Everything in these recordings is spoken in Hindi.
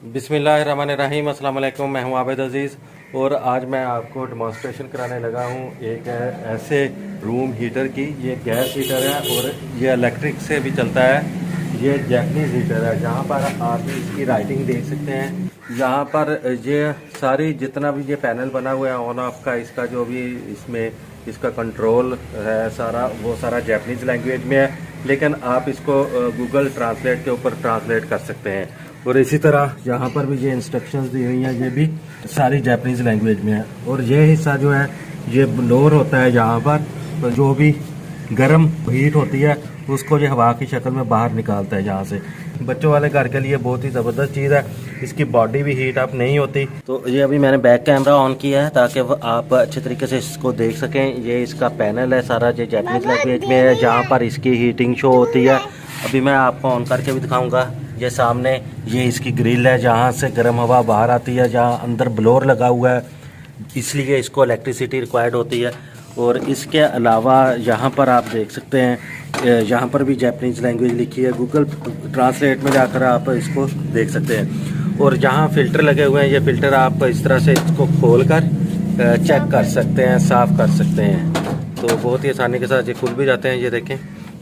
बिस्मिल्लाहिर्रहमानिर्रहीम। अस्सलाम वालेकुम। मैं हूं आबिद अज़ीज़ और आज मैं आपको डेमोंस्ट्रेशन कराने लगा हूं एक ऐसे रूम हीटर की। ये गैस हीटर है और ये इलेक्ट्रिक से भी चलता है। ये जैपनीज़ हीटर है। जहां पर आप इसकी राइटिंग देख सकते हैं। यहाँ पर ये सारी जितना भी ये पैनल बना हुआ है ऑन ऑफ का, इसका जो भी इसमें इसका कंट्रोल है सारा, वो सारा जैपनीज़ लैंग्वेज में है, लेकिन आप इसको गूगल ट्रांसलेट के ऊपर ट्रांसलेट कर सकते हैं। और इसी तरह यहाँ पर भी ये इंस्ट्रक्शंस दी हुई हैं, ये भी सारी जापानीज़ लैंग्वेज में है। और ये हिस्सा जो है ये ब्लोअर होता है। यहाँ पर जो भी गर्म हीट होती है उसको ये हवा की शक्ल में बाहर निकालता है। यहाँ से बच्चों वाले घर के लिए बहुत ही ज़बरदस्त चीज़ है। इसकी बॉडी भी हीट अप नहीं होती। तो ये अभी मैंने बैक कैमरा ऑन किया है ताकि आप अच्छे तरीके से इसको देख सकें। ये इसका पैनल है सारा, ये जापानीज़ लैंग्वेज में है, जहाँ पर इसकी हीटिंग शो होती है। अभी मैं आपको ऑन करके भी दिखाऊंगा। ये सामने ये इसकी ग्रिल है जहाँ से गर्म हवा बाहर आती है, जहाँ अंदर ब्लोअर लगा हुआ है, इसलिए इसको इलेक्ट्रिसिटी रिक्वायर्ड होती है। और इसके अलावा यहाँ पर आप देख सकते हैं, यहाँ पर भी जापानीज़ लैंग्वेज लिखी है। गूगल ट्रांसलेट में जाकर आप इसको देख सकते हैं। और जहाँ फ़िल्टर लगे हुए हैं, ये फ़िल्टर आप इस तरह से इसको खोल कर चेक कर सकते हैं, साफ़ कर सकते हैं। तो बहुत ही आसानी के साथ ये खुल भी जाते हैं। ये देखें,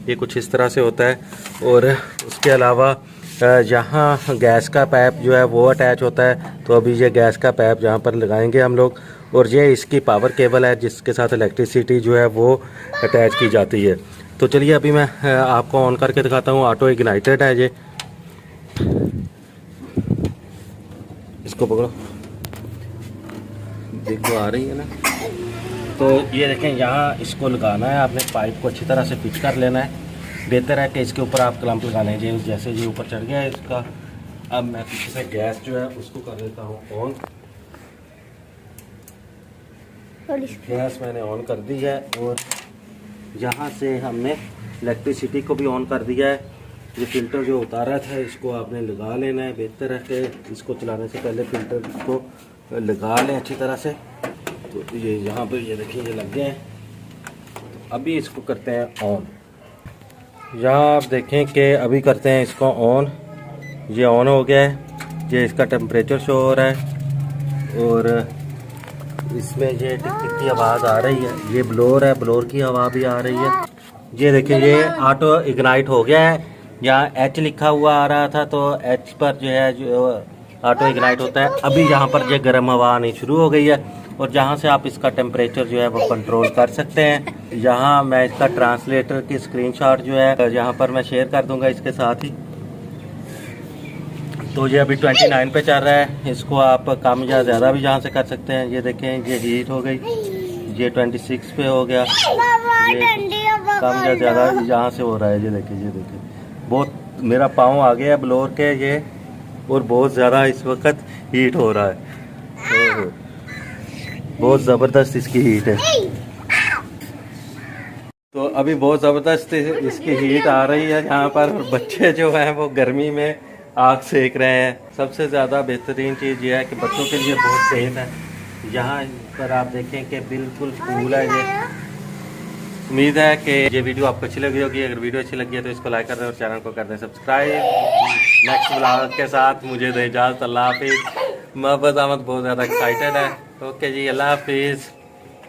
ये कुछ इस तरह से होता है। और उसके अलावा जहाँ गैस का पाइप जो है वो अटैच होता है, तो अभी ये गैस का पाइप जहाँ पर लगाएंगे हम लोग। और ये इसकी पावर केबल है जिसके साथ इलेक्ट्रिसिटी जो है वो अटैच की जाती है। तो चलिए अभी मैं आपको ऑन करके दिखाता हूँ। ऑटो इग्नाइटेड है ये, इसको पकड़ो, देखो आ रही है ना। तो ये देखें, यहाँ इसको लगाना है आपने, पाइप को अच्छी तरह से फिट कर लेना है। बेहतर है कि इसके ऊपर आप क्लैंप लगा लें। जैसे ये ऊपर चढ़ गया है इसका, अब मैं पीछे से गैस जो है उसको कर देता हूँ ऑन। गैस मैंने ऑन कर दी है और यहाँ से हमने इलेक्ट्रिसिटी को भी ऑन कर दिया है। ये फ़िल्टर जो उतारा था इसको आपने लगा लेना है। बेहतर है कि इसको चलाने से पहले फ़िल्टर को लगा लें अच्छी तरह से। तो ये यहाँ पर ये देखिए ये लग गए हैं। तो अभी इसको करते हैं ऑन। यहाँ आप देखें कि अभी करते हैं इसको ऑन। ये ऑन हो गया है। ये इसका टेम्परेचर शो हो रहा है और इसमें ये टिक टिक की आवाज़ आ रही है। ये ब्लोअर है, ब्लोअर की हवा भी आ रही है। ये देखिए ये ऑटो इग्नाइट हो गया है। यहाँ एच लिखा हुआ आ रहा था, तो एच पर जो है जो ऑटो इग्नाइट होता है। अभी यहाँ पर ये गर्म हवा आनी शुरू हो गई है और जहाँ से आप इसका टेम्परेचर जो है वो कंट्रोल कर सकते हैं। यहाँ मैं इसका ट्रांसलेटर की स्क्रीनशॉट जो है यहाँ पर मैं शेयर कर दूंगा इसके साथ ही। तो ये अभी 29 पे चल रहा है। इसको आप कम या ज़्यादा भी यहाँ से कर सकते हैं। ये देखें ये हीट हो गई, ये 26 पे हो गया। ये कम या ज़्यादा यहाँ से हो रहा है। ये देखिए बहुत मेरा पाँव आ गया है ब्लोअर के ये, और बहुत ज़्यादा इस वक्त हीट हो रहा है। बहुत ज़बरदस्त इसकी हीट है। तो अभी बहुत ज़बरदस्त इसकी हीट आ रही है यहाँ पर। बच्चे जो हैं वो गर्मी में आग सेक रहे हैं। सबसे ज़्यादा बेहतरीन चीज़ ये है कि बच्चों के लिए बहुत सेफ है। यहाँ पर आप देखें कि बिल्कुल कूल है ये। उम्मीद है कि ये वीडियो आपको अच्छी लगी होगी। अगर वीडियो अच्छी लगी है तो इसको लाइक कर दें और चैनल को कर दें सब्सक्राइब। नेक्स्ट ब्लॉग के साथ मुझे दें इजाज़त। अल्लाह हाफिज़। मोहब्बत अहमद बहुत ज़्यादा एक्साइटेड है। ओके जी, अल्लाह हाफिज़।